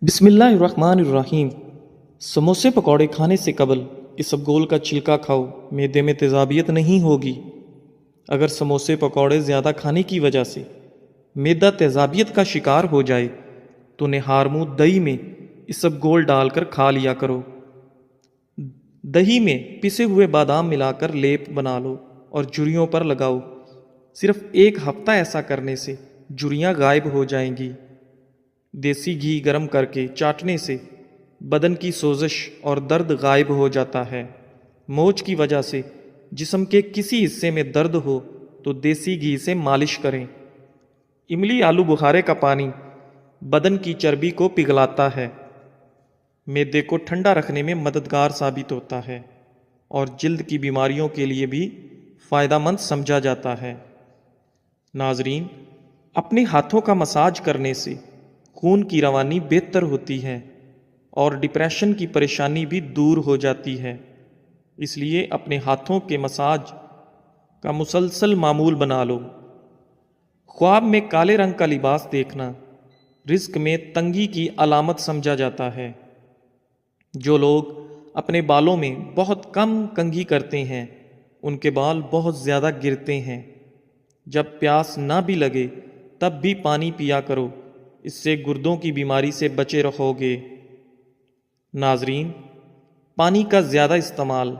بسم اللہ الرحمن الرحیم۔ سموسے پکوڑے کھانے سے قبل اسبگول کا چھلکا کھاؤ، معدے میں تیزابیت نہیں ہوگی۔ اگر سموسے پکوڑے زیادہ کھانے کی وجہ سے معدہ تیزابیت کا شکار ہو جائے تو نہار منہ دہی میں اسبگول ڈال کر کھا لیا کرو۔ دہی میں پسے ہوئے بادام ملا کر لیپ بنا لو اور جھریوں پر لگاؤ۔ صرف 1 ہفتہ ایسا کرنے سے جھریاں غائب ہو جائیں گی۔ دیسی گھی گرم کر کے چاٹنے سے بدن کی سوزش اور درد غائب ہو جاتا ہے۔ موچ کی وجہ سے جسم کے کسی حصے میں درد ہو تو دیسی گھی سے مالش کریں۔ املی آلو بخارے کا پانی بدن کی چربی کو پگھلاتا ہے، معدے کو ٹھنڈا رکھنے میں مددگار ثابت ہوتا ہے اور جلد کی بیماریوں کے لیے بھی فائدہ مند سمجھا جاتا ہے۔ ناظرین، اپنے ہاتھوں کا مساج کرنے سے خون کی روانی بہتر ہوتی ہے اور ڈپریشن کی پریشانی بھی دور ہو جاتی ہے۔ اس لیے اپنے ہاتھوں کے مساج کا مسلسل معمول بنا لو۔ خواب میں کالے رنگ کا لباس دیکھنا رزق میں تنگی کی علامت سمجھا جاتا ہے۔ جو لوگ اپنے بالوں میں بہت کم کنگھی کرتے ہیں ان کے بال بہت زیادہ گرتے ہیں۔ جب پیاس نہ بھی لگے تب بھی پانی پیا کرو، اس سے گردوں کی بیماری سے بچے رہو گے۔ ناظرین، پانی کا زیادہ استعمال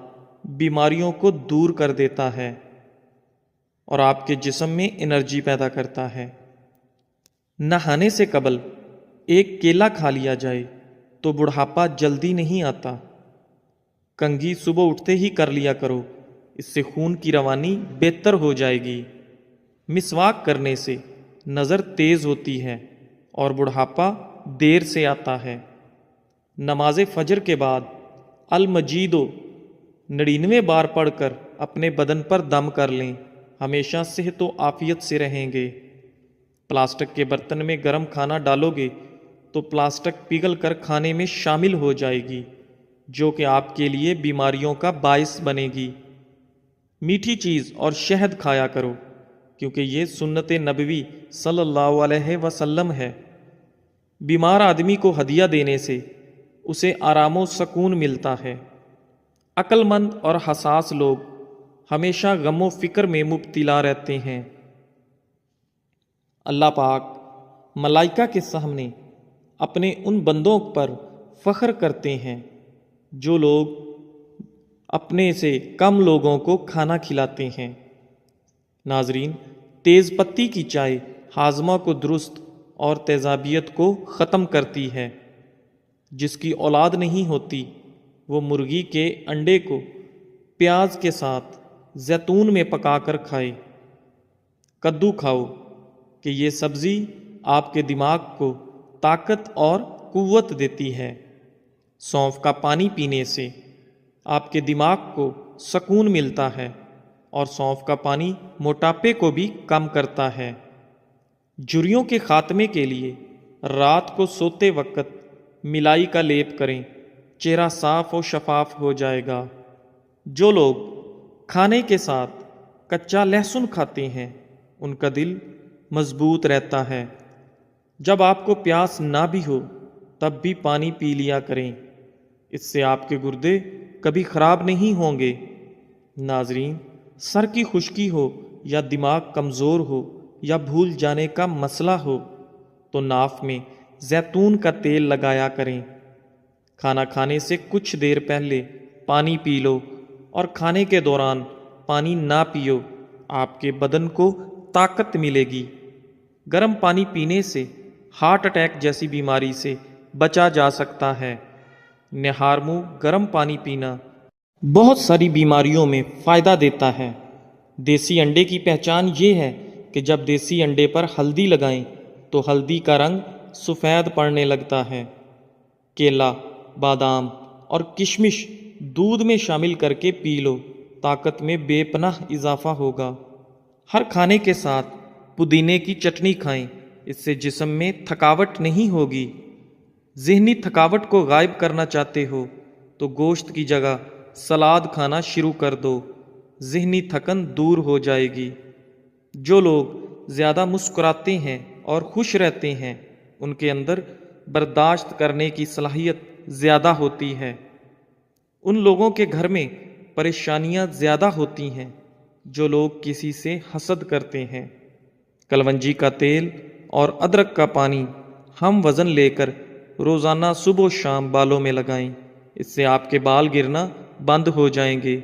بیماریوں کو دور کر دیتا ہے اور آپ کے جسم میں انرجی پیدا کرتا ہے۔ نہانے سے قبل 1 کیلا کھا لیا جائے تو بڑھاپا جلدی نہیں آتا۔ کنگھی صبح اٹھتے ہی کر لیا کرو، اس سے خون کی روانی بہتر ہو جائے گی۔ مسواک کرنے سے نظر تیز ہوتی ہے اور بڑھاپا دیر سے آتا ہے۔ نماز فجر کے بعد المجید 99 بار پڑھ کر اپنے بدن پر دم کر لیں، ہمیشہ صحت و عافیت سے رہیں گے۔ پلاسٹک کے برتن میں گرم کھانا ڈالو گے تو پلاسٹک پگھل کر کھانے میں شامل ہو جائے گی، جو کہ آپ کے لیے بیماریوں کا باعث بنے گی۔ میٹھی چیز اور شہد کھایا کرو کیونکہ یہ سنت نبوی صلی اللہ علیہ وسلم ہے۔ بیمار آدمی کو ہدیہ دینے سے اسے آرام و سکون ملتا ہے۔ عقل مند اور حساس لوگ ہمیشہ غم و فکر میں مبتلا رہتے ہیں۔ اللہ پاک ملائکہ کے سامنے اپنے ان بندوں پر فخر کرتے ہیں جو لوگ اپنے سے کم لوگوں کو کھانا کھلاتے ہیں۔ ناظرین، تیز پتی کی چائے ہاضمہ کو درست اور تیزابیت کو ختم کرتی ہے۔ جس کی اولاد نہیں ہوتی وہ مرغی کے انڈے کو پیاز کے ساتھ زیتون میں پکا کر کھائے۔ کدو کھاؤ کہ یہ سبزی آپ کے دماغ کو طاقت اور قوت دیتی ہے۔ سونف کا پانی پینے سے آپ کے دماغ کو سکون ملتا ہے اور سونف کا پانی موٹاپے کو بھی کم کرتا ہے۔ جھریوں کے خاتمے کے لیے رات کو سوتے وقت ملائی کا لیپ کریں، چہرہ صاف و شفاف ہو جائے گا۔ جو لوگ کھانے کے ساتھ کچا لہسن کھاتے ہیں ان کا دل مضبوط رہتا ہے۔ جب آپ کو پیاس نہ بھی ہو تب بھی پانی پی لیا کریں، اس سے آپ کے گردے کبھی خراب نہیں ہوں گے۔ ناظرین، سر کی خشکی ہو یا دماغ کمزور ہو یا بھول جانے کا مسئلہ ہو تو ناف میں زیتون کا تیل لگایا کریں۔ کھانا کھانے سے کچھ دیر پہلے پانی پی لو اور کھانے کے دوران پانی نہ پیو، آپ کے بدن کو طاقت ملے گی۔ گرم پانی پینے سے ہارٹ اٹیک جیسی بیماری سے بچا جا سکتا ہے۔ نہار منہ گرم پانی پینا بہت ساری بیماریوں میں فائدہ دیتا ہے۔ دیسی انڈے کی پہچان یہ ہے کہ جب دیسی انڈے پر ہلدی لگائیں تو ہلدی کا رنگ سفید پڑنے لگتا ہے۔ کیلا، بادام اور کشمش دودھ میں شامل کر کے پی لو، طاقت میں بے پناہ اضافہ ہوگا۔ ہر کھانے کے ساتھ پودینے کی چٹنی کھائیں، اس سے جسم میں تھکاوٹ نہیں ہوگی۔ ذہنی تھکاوٹ کو غائب کرنا چاہتے ہو تو گوشت کی جگہ سلاد کھانا شروع کر دو، ذہنی تھکن دور ہو جائے گی۔ جو لوگ زیادہ مسکراتے ہیں اور خوش رہتے ہیں ان کے اندر برداشت کرنے کی صلاحیت زیادہ ہوتی ہے۔ ان لوگوں کے گھر میں پریشانیاں زیادہ ہوتی ہیں جو لوگ کسی سے حسد کرتے ہیں۔ کلونجی کا تیل اور ادرک کا پانی ہم وزن لے کر روزانہ صبح و شام بالوں میں لگائیں، اس سے آپ کے بال گرنا بند ہو جائیں گے۔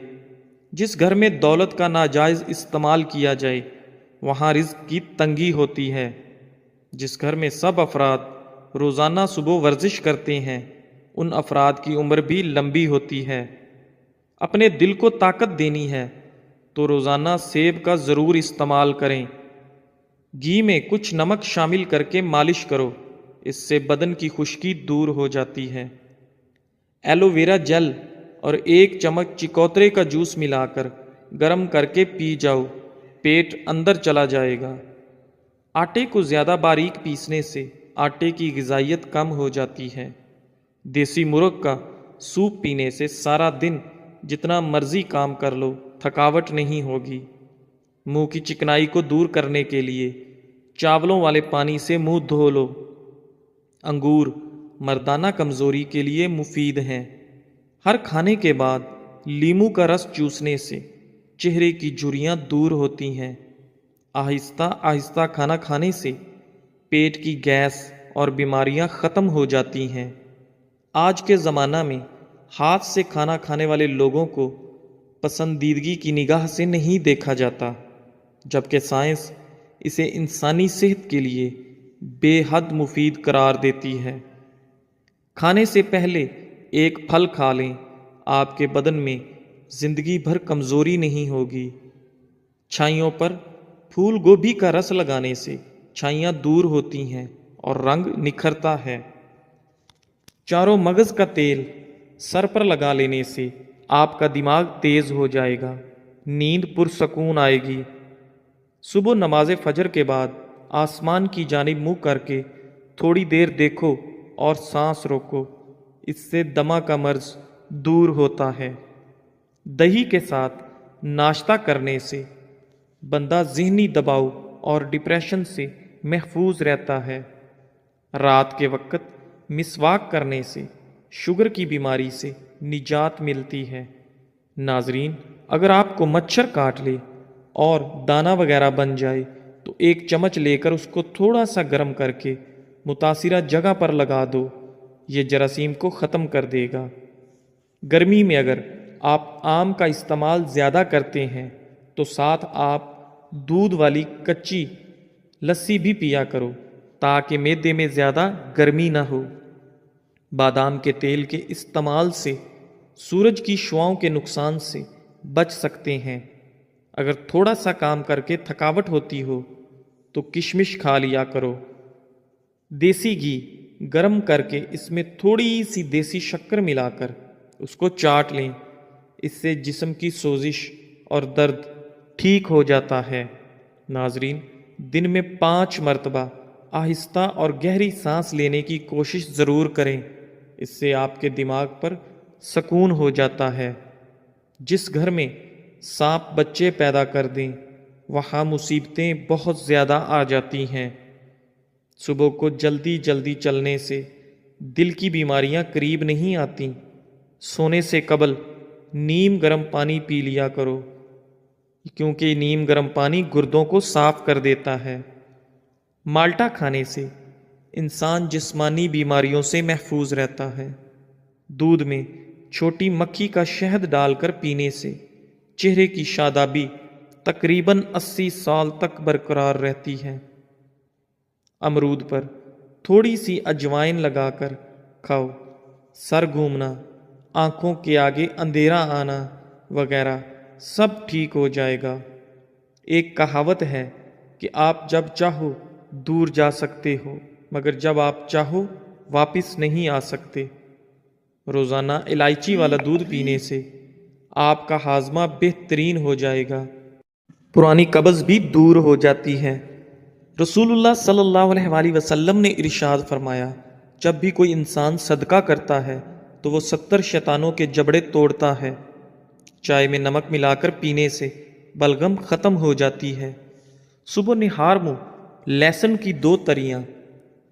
جس گھر میں دولت کا ناجائز استعمال کیا جائے وہاں رزق کی تنگی ہوتی ہے۔ جس گھر میں سب افراد روزانہ صبح ورزش کرتے ہیں ان افراد کی عمر بھی لمبی ہوتی ہے۔ اپنے دل کو طاقت دینی ہے تو روزانہ سیب کا ضرور استعمال کریں۔ گھی میں کچھ نمک شامل کر کے مالش کرو، اس سے بدن کی خشکی دور ہو جاتی ہے۔ ایلو ویرا جیل اور 1 چمچ چکوترے کا جوس ملا کر گرم کر کے پی جاؤ، پیٹ اندر چلا جائے گا۔ آٹے کو زیادہ باریک پیسنے سے آٹے کی غذائیت کم ہو جاتی ہے۔ دیسی مرغ کا سوپ پینے سے سارا دن جتنا مرضی کام کر لو تھکاوٹ نہیں ہوگی۔ منہ کی چکنائی کو دور کرنے کے لیے چاولوں والے پانی سے منہ دھو لو۔ انگور مردانہ کمزوری کے لیے مفید ہیں۔ ہر کھانے کے بعد لیموں کا رس چوسنے سے چہرے کی جھریاں دور ہوتی ہیں۔ آہستہ آہستہ کھانا کھانے سے پیٹ کی گیس اور بیماریاں ختم ہو جاتی ہیں۔ آج کے زمانہ میں ہاتھ سے کھانا کھانے والے لوگوں کو پسندیدگی کی نگاہ سے نہیں دیکھا جاتا، جبکہ سائنس اسے انسانی صحت کے لیے بے حد مفید قرار دیتی ہے۔ کھانے سے پہلے 1 پھل کھا لیں، آپ کے بدن میں زندگی بھر کمزوری نہیں ہوگی۔ چھائیوں پر پھول گوبھی کا رس لگانے سے چھائیاں دور ہوتی ہیں اور رنگ نکھرتا ہے۔ چاروں مغز کا تیل سر پر لگا لینے سے آپ کا دماغ تیز ہو جائے گا، نیند پرسکون آئے گی۔ صبح نماز فجر کے بعد آسمان کی جانب منہ کر کے تھوڑی دیر دیکھو اور سانس روکو، اس سے دمہ کا مرض دور ہوتا ہے۔ دہی کے ساتھ ناشتہ کرنے سے بندہ ذہنی دباؤ اور ڈپریشن سے محفوظ رہتا ہے۔ رات کے وقت مسواک کرنے سے شوگر کی بیماری سے نجات ملتی ہے۔ ناظرین، اگر آپ کو مچھر کاٹ لے اور دانہ وغیرہ بن جائے تو 1 چمچ لے کر اس کو تھوڑا سا گرم کر کے متاثرہ جگہ پر لگا دو، یہ جراثیم کو ختم کر دے گا۔ گرمی میں اگر آپ آم کا استعمال زیادہ کرتے ہیں تو ساتھ آپ دودھ والی کچی لسی بھی پیا کرو تاکہ معدے میں زیادہ گرمی نہ ہو۔ بادام کے تیل کے استعمال سے سورج کی شعاؤں کے نقصان سے بچ سکتے ہیں۔ اگر تھوڑا سا کام کر کے تھکاوٹ ہوتی ہو تو کشمش کھا لیا کرو۔ دیسی گھی گرم کر کے اس میں تھوڑی سی دیسی شکر ملا کر اس کو چاٹ لیں، اس سے جسم کی سوزش اور درد ٹھیک ہو جاتا ہے۔ ناظرین، دن میں 5 مرتبہ آہستہ اور گہری سانس لینے کی کوشش ضرور کریں، اس سے آپ کے دماغ پر سکون ہو جاتا ہے۔ جس گھر میں سانپ بچے پیدا کر دیں وہاں مصیبتیں بہت زیادہ آ جاتی ہیں۔ صبح کو جلدی جلدی چلنے سے دل کی بیماریاں قریب نہیں آتیں۔ سونے سے قبل نیم گرم پانی پی لیا کرو، کیونکہ نیم گرم پانی گردوں کو صاف کر دیتا ہے۔ مالٹا کھانے سے انسان جسمانی بیماریوں سے محفوظ رہتا ہے۔ دودھ میں چھوٹی مکھی کا شہد ڈال کر پینے سے چہرے کی شادابی تقریباً 80 سال تک برقرار رہتی ہے۔ امرود پر تھوڑی سی اجوائن لگا کر کھاؤ، سر گھومنا، آنکھوں کے آگے اندھیرا آنا وغیرہ سب ٹھیک ہو جائے گا۔ ایک کہاوت ہے کہ آپ جب چاہو دور جا سکتے ہو مگر جب آپ چاہو واپس نہیں آ سکتے۔ روزانہ الائچی والا دودھ پینے سے آپ کا ہاضمہ بہترین ہو جائے گا، پرانی قبض بھی دور ہو جاتی ہے۔ رسول اللہ صلی اللہ علیہ وآلہ وسلم نے ارشاد فرمایا، جب بھی کوئی انسان صدقہ کرتا ہے تو وہ 70 شیطانوں کے جبڑے توڑتا ہے۔ چائے میں نمک ملا کر پینے سے بلغم ختم ہو جاتی ہے۔ صبح نہار منہ لہسن کی 2 تریاں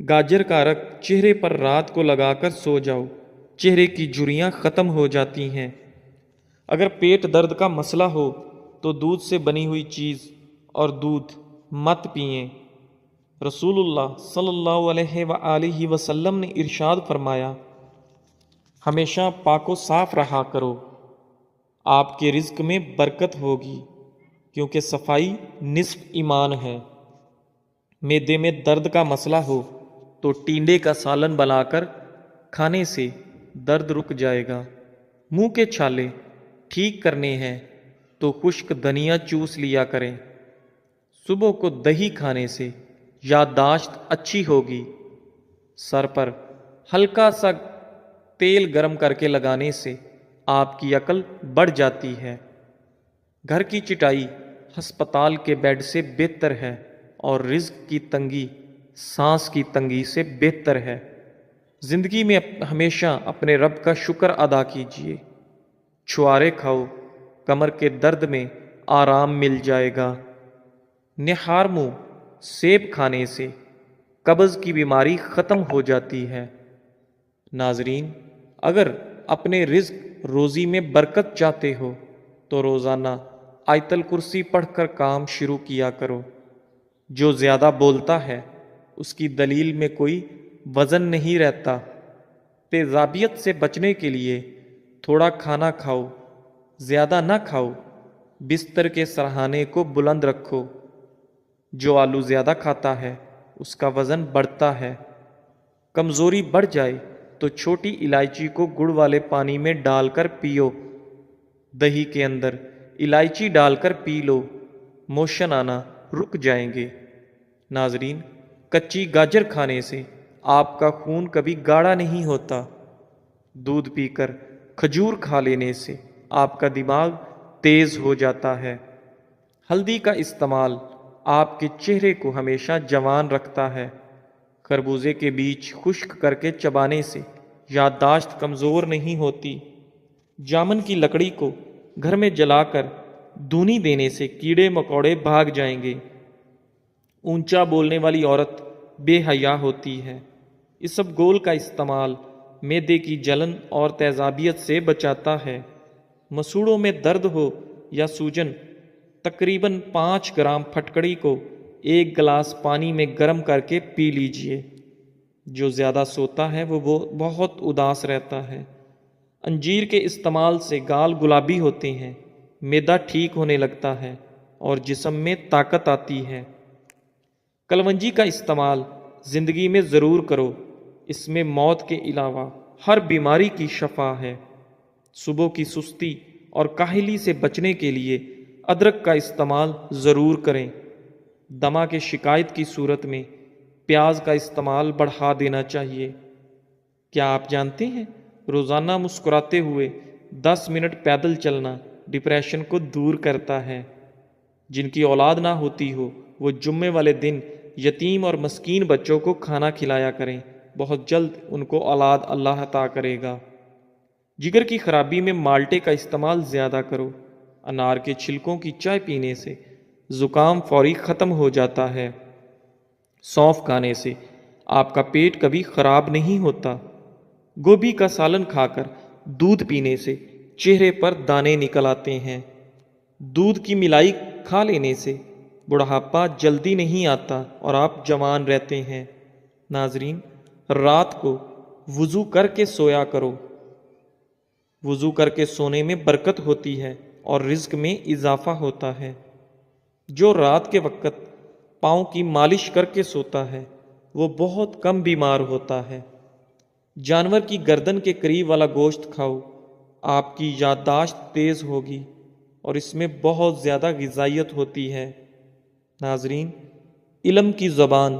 گاجر کا عرق چہرے پر رات کو لگا کر سو جاؤ، چہرے کی جھریاں ختم ہو جاتی ہیں۔ اگر پیٹ درد کا مسئلہ ہو تو دودھ سے بنی ہوئی چیز اور دودھ مت پئیں۔ رسول اللہ صلی اللہ علیہ وآلہ وسلم نے ارشاد فرمایا، ہمیشہ پاک و صاف رہا کرو، آپ کے رزق میں برکت ہوگی، کیونکہ صفائی نصف ایمان ہے۔ معدے میں درد کا مسئلہ ہو تو ٹینڈے کا سالن بنا کر کھانے سے درد رک جائے گا۔ منہ کے چھالے ٹھیک کرنے ہیں تو خشک دھنیا چوس لیا کریں۔ صبح کو دہی کھانے سے یادداشت اچھی ہوگی۔ سر پر ہلکا سا تیل گرم کر کے لگانے سے آپ کی عقل بڑھ جاتی ہے۔ گھر کی چٹائی ہسپتال کے بیڈ سے بہتر ہے، اور رزق کی تنگی سانس کی تنگی سے بہتر ہے۔ زندگی میں ہمیشہ اپنے رب کا شکر ادا کیجیے۔ چھوارے کھاؤ، کمر کے درد میں آرام مل جائے گا۔ نہار منہ سیب کھانے سے قبض کی بیماری ختم ہو جاتی ہے۔ ناظرین، اگر اپنے رزق روزی میں برکت چاہتے ہو تو روزانہ آیت الکرسی پڑھ کر کام شروع کیا کرو۔ جو زیادہ بولتا ہے اس کی دلیل میں کوئی وزن نہیں رہتا۔ تیزابیت سے بچنے کے لیے تھوڑا کھانا کھاؤ، زیادہ نہ کھاؤ۔ بستر کے سرہانے کو بلند رکھو۔ جو آلو زیادہ کھاتا ہے اس کا وزن بڑھتا ہے۔ کمزوری بڑھ جائے تو چھوٹی الائچی کو گڑ والے پانی میں ڈال کر پیو۔ دہی کے اندر الائچی ڈال کر پی لو، موشن آنا رک جائیں گے۔ ناظرین، کچی گاجر کھانے سے آپ کا خون کبھی گاڑھا نہیں ہوتا۔ دودھ پی کر کھجور کھا لینے سے آپ کا دماغ تیز ہو جاتا ہے۔ ہلدی کا استعمال آپ کے چہرے کو ہمیشہ جوان رکھتا ہے۔ خربوزے کے بیج خشک کر کے چبانے سے یادداشت کمزور نہیں ہوتی۔ جامن کی لکڑی کو گھر میں جلا کر دھونی دینے سے کیڑے مکوڑے بھاگ جائیں گے۔ اونچا بولنے والی عورت بے حیا ہوتی ہے۔ اسبگول کا استعمال معدے کی جلن اور تیزابیت سے بچاتا ہے۔ مسوڑوں میں درد ہو یا سوجن، تقریباً 5 گرام پھٹکڑی کو 1 گلاس پانی میں گرم کر کے پی لیجئے۔ جو زیادہ سوتا ہے وہ بہت اداس رہتا ہے۔ انجیر کے استعمال سے گال گلابی ہوتے ہیں، معدہ ٹھیک ہونے لگتا ہے اور جسم میں طاقت آتی ہے۔ کلونجی کا استعمال زندگی میں ضرور کرو، اس میں موت کے علاوہ ہر بیماری کی شفا ہے۔ صبح کی سستی اور کاہلی سے بچنے کے لیے ادرک کا استعمال ضرور کریں۔ دمہ کے شکایت کی صورت میں پیاز کا استعمال بڑھا دینا چاہیے۔ کیا آپ جانتے ہیں روزانہ مسکراتے ہوئے 10 منٹ پیدل چلنا ڈپریشن کو دور کرتا ہے؟ جن کی اولاد نہ ہوتی ہو وہ جمعے والے دن یتیم اور مسکین بچوں کو کھانا کھلایا کریں، بہت جلد ان کو اولاد اللہ عطا کرے گا۔ جگر کی خرابی میں مالٹے کا استعمال زیادہ کرو۔ انار کے چھلکوں کی چائے پینے سے زکام فوری ختم ہو جاتا ہے۔ سونف کھانے سے آپ کا پیٹ کبھی خراب نہیں ہوتا۔ گوبھی کا سالن کھا کر دودھ پینے سے چہرے پر دانے نکل آتے ہیں۔ دودھ کی ملائی کھا لینے سے بڑھاپا جلدی نہیں آتا اور آپ جوان رہتے ہیں۔ ناظرین، رات کو وضو کر کے سویا کرو۔ وضو کر کے سونے میں برکت ہوتی ہے اور رزق میں اضافہ ہوتا ہے۔ جو رات کے وقت پاؤں کی مالش کر کے سوتا ہے وہ بہت کم بیمار ہوتا ہے۔ جانور کی گردن کے قریب والا گوشت کھاؤ، آپ کی یادداشت تیز ہوگی اور اس میں بہت زیادہ غذائیت ہوتی ہے۔ ناظرین، علم کی زبان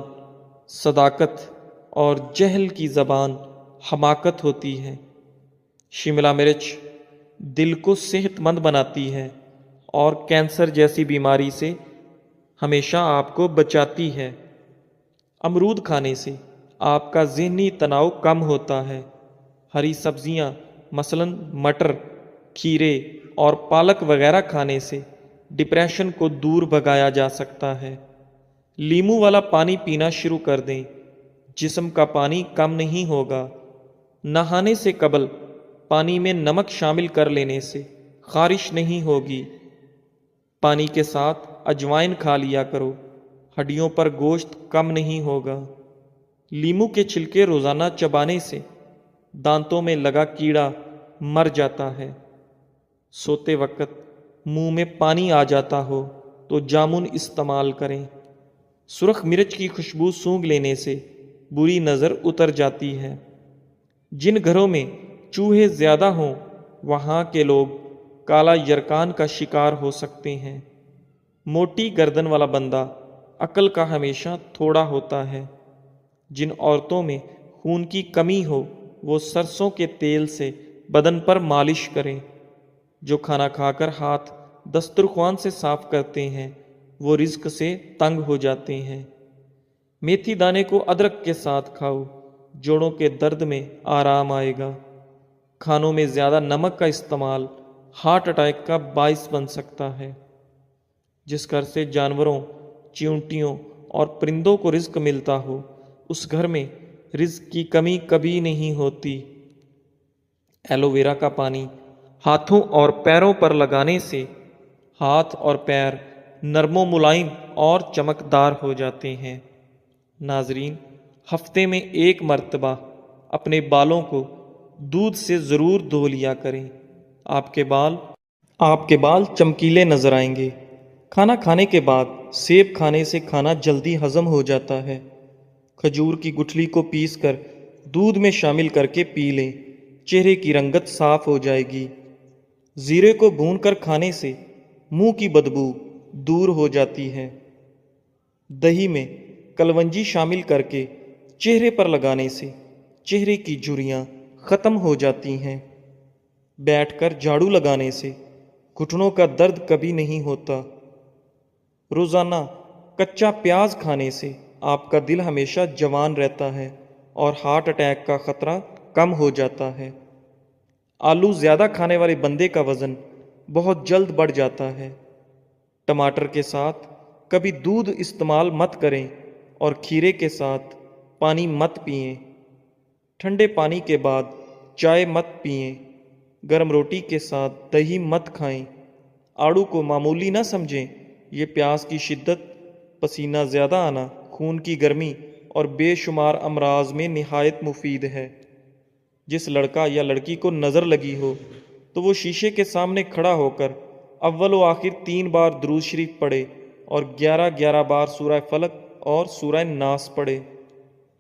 صداقت اور جہل کی زبان حماقت ہوتی ہے۔ شملہ مرچ دل کو صحت مند بناتی ہے اور کینسر جیسی بیماری سے ہمیشہ آپ کو بچاتی ہے۔ امرود کھانے سے آپ کا ذہنی تناؤ کم ہوتا ہے۔ ہری سبزیاں مثلاً مٹر، کھیرے اور پالک وغیرہ کھانے سے ڈپریشن کو دور بھگایا جا سکتا ہے۔ لیموں والا پانی پینا شروع کر دیں۔ جسم کا پانی کم نہیں ہوگا۔ نہانے سے قبل پانی میں نمک شامل کر لینے سے خارش نہیں ہوگی۔ پانی کے ساتھ اجوائن کھا لیا کرو، ہڈیوں پر گوشت کم نہیں ہوگا۔ لیموں کے چھلکے روزانہ چبانے سے دانتوں میں لگا کیڑا مر جاتا ہے۔ سوتے وقت منہ میں پانی آ جاتا ہو تو جامن استعمال کریں۔ سرخ مرچ کی خوشبو سونگھ لینے سے بری نظر اتر جاتی ہے۔ جن گھروں میں چوہے زیادہ ہوں وہاں کے لوگ کالا یرکان کا شکار ہو سکتے ہیں۔ موٹی گردن والا بندہ عقل کا ہمیشہ تھوڑا ہوتا ہے۔ جن عورتوں میں خون کی کمی ہو وہ سرسوں کے تیل سے بدن پر مالش کریں۔ جو کھانا کھا کر ہاتھ دسترخوان سے صاف کرتے ہیں وہ رزق سے تنگ ہو جاتے ہیں۔ میتھی دانے کو ادرک کے ساتھ کھاؤ، جوڑوں کے درد میں آرام آئے گا۔ کھانوں میں زیادہ نمک کا استعمال ہارٹ اٹیک کا باعث بن سکتا ہے۔ جس گھر سے جانوروں، چیونٹیوں اور پرندوں کو رزق ملتا ہو اس گھر میں رزق کی کمی کبھی نہیں ہوتی۔ ایلو ویرا کا پانی ہاتھوں اور پیروں پر لگانے سے ہاتھ اور پیر نرم و ملائم اور چمکدار ہو جاتے ہیں۔ ناظرین، ہفتے میں ایک مرتبہ اپنے بالوں کو دودھ سے ضرور دھو لیا کریں۔ آپ کے بال چمکیلے نظر آئیں گے۔ کھانا کھانے کے بعد سیب کھانے سے کھانا جلدی ہضم ہو جاتا ہے۔ کھجور کی گٹھلی کو پیس کر دودھ میں شامل کر کے پی لیں، چہرے کی رنگت صاف ہو جائے گی۔ زیرے کو بھون کر کھانے سے منہ کی بدبو دور ہو جاتی ہے۔ دہی میں کلونجی شامل کر کے چہرے پر لگانے سے چہرے کی جھریاں ختم ہو جاتی ہیں۔ بیٹھ کر جھاڑو لگانے سے گھٹنوں کا درد کبھی نہیں ہوتا۔ روزانہ کچا پیاز کھانے سے آپ کا دل ہمیشہ جوان رہتا ہے اور ہارٹ اٹیک کا خطرہ کم ہو جاتا ہے۔ آلو زیادہ کھانے والے بندے کا وزن بہت جلد بڑھ جاتا ہے۔ ٹماٹر کے ساتھ کبھی دودھ استعمال مت کریں اور کھیرے کے ساتھ پانی مت پئیں۔ ٹھنڈے پانی کے بعد چائے مت پئیں۔ گرم روٹی کے ساتھ دہی مت کھائیں۔ آڑو کو معمولی نہ سمجھیں، یہ پیاس کی شدت، پسینہ زیادہ آنا، خون کی گرمی اور بے شمار امراض میں نہایت مفید ہے۔ جس لڑکا یا لڑکی کو نظر لگی ہو تو وہ شیشے کے سامنے کھڑا ہو کر اول و آخر 3 بار درود شریف پڑھے اور 11 بار سورہ فلق اور سورہ ناس پڑھے۔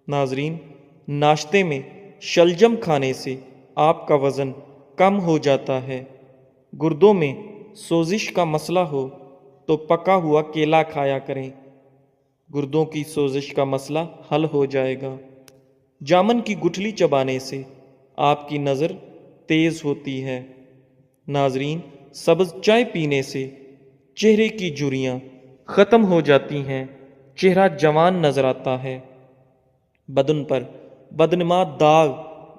ناظرین، ناشتے میں شلجم کھانے سے آپ کا وزن کم ہو جاتا ہے۔ گردوں میں سوزش کا مسئلہ ہو تو پکا ہوا کیلا کھایا کریں، گردوں کی سوزش کا مسئلہ حل ہو جائے گا۔ جامن کی گٹھلی چبانے سے آپ کی نظر تیز ہوتی ہے۔ ناظرین، سبز چائے پینے سے چہرے کی جھریاں ختم ہو جاتی ہیں، چہرہ جوان نظر آتا ہے۔ بدن پر بدنما داغ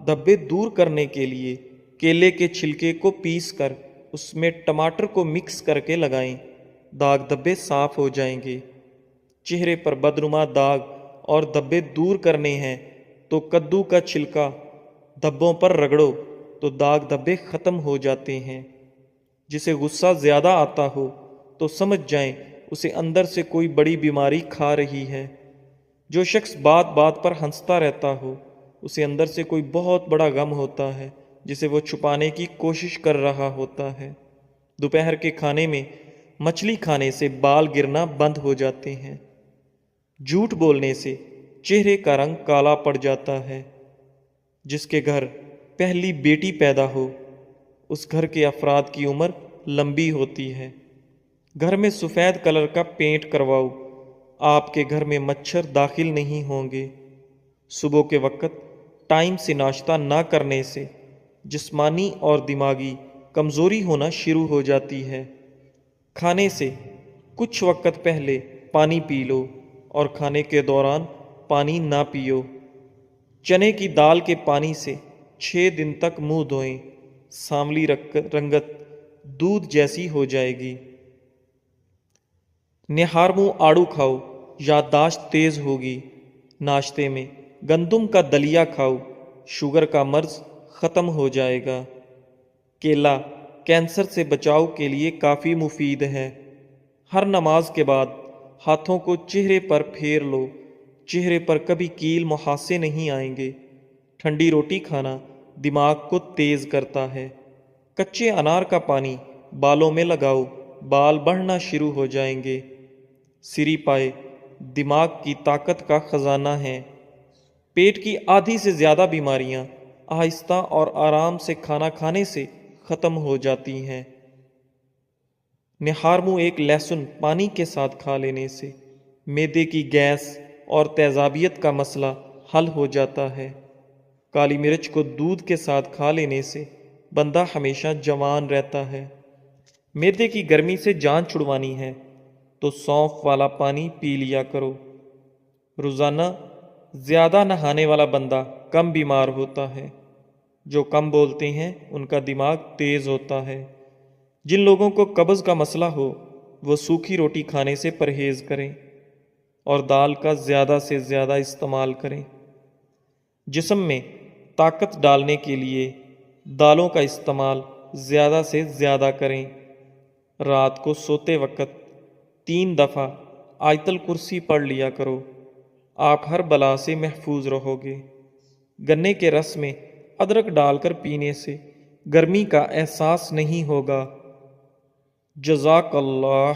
دھبے دور کرنے کے لیے کیلے کے چھلکے کو پیس کر اس میں ٹماٹر کو مکس کر کے لگائیں، داغ دھبے صاف ہو جائیں گے۔ چہرے پر بدنما داغ اور دھبے دور کرنے ہیں تو کدو کا چھلکا دھبوں پر رگڑو تو داغ دھبے ختم ہو جاتے ہیں۔ جسے غصہ زیادہ آتا ہو تو سمجھ جائیں اسے اندر سے کوئی بڑی بیماری کھا رہی ہے۔ جو شخص بات بات پر ہنستا رہتا ہو اسے اندر سے کوئی بہت بڑا غم ہوتا ہے جسے وہ چھپانے کی کوشش کر رہا ہوتا ہے۔ دوپہر کے کھانے میں مچھلی کھانے سے بال گرنا بند ہو جاتے ہیں۔ جھوٹ بولنے سے چہرے کا رنگ کالا پڑ جاتا ہے۔ جس کے گھر پہلی بیٹی پیدا ہو اس گھر کے افراد کی عمر لمبی ہوتی ہے۔ گھر میں سفید کلر کا پینٹ کرواؤ، آپ کے گھر میں مچھر داخل نہیں ہوں گے۔ صبح کے وقت ٹائم سے ناشتہ نہ کرنے سے جسمانی اور دماغی کمزوری ہونا شروع ہو جاتی ہے۔ کھانے سے کچھ وقت پہلے پانی پی لو اور کھانے کے دوران پانی نہ پیو۔ چنے کی دال کے پانی سے 6 دن تک منہ دھوئیں، سانولی رنگت دودھ جیسی ہو جائے گی۔ نہار منہ آڑو کھاؤ، یادداشت تیز ہوگی۔ ناشتے میں گندم کا دلیا کھاؤ، شوگر کا مرض ختم ہو جائے گا۔ کیلا کینسر سے بچاؤ کے لیے کافی مفید ہے۔ ہر نماز کے بعد ہاتھوں کو چہرے پر پھیر لو، چہرے پر کبھی کیل محاسے نہیں آئیں گے۔ ٹھنڈی روٹی کھانا دماغ کو تیز کرتا ہے۔ کچے انار کا پانی بالوں میں لگاؤ، بال بڑھنا شروع ہو جائیں گے۔ سری پائے دماغ کی طاقت کا خزانہ ہے۔ پیٹ کی آدھی سے زیادہ بیماریاں آہستہ اور آرام سے کھانا کھانے سے ختم ہو جاتی ہیں۔ نہارمو ایک لہسن پانی کے ساتھ کھا لینے سے معدے کی گیس اور تیزابیت کا مسئلہ حل ہو جاتا ہے۔ کالی مرچ کو دودھ کے ساتھ کھا لینے سے بندہ ہمیشہ جوان رہتا ہے۔ معدے کی گرمی سے جان چھڑوانی ہے تو سونف والا پانی پی لیا کرو۔ روزانہ زیادہ نہانے والا بندہ کم بیمار ہوتا ہے۔ جو کم بولتے ہیں ان کا دماغ تیز ہوتا ہے۔ جن لوگوں کو قبض کا مسئلہ ہو وہ سوکھی روٹی کھانے سے پرہیز کریں اور دال کا زیادہ سے زیادہ استعمال کریں۔ جسم میں طاقت ڈالنے کے لیے دالوں کا استعمال زیادہ سے زیادہ کریں۔ رات کو سوتے وقت 3 دفعہ آیت الکرسی پڑھ لیا کرو، آپ ہر بلا سے محفوظ رہو گے۔ گنے کے رس میں ادرک ڈال کر پینے سے گرمی کا احساس نہیں ہوگا۔ جزاک اللہ۔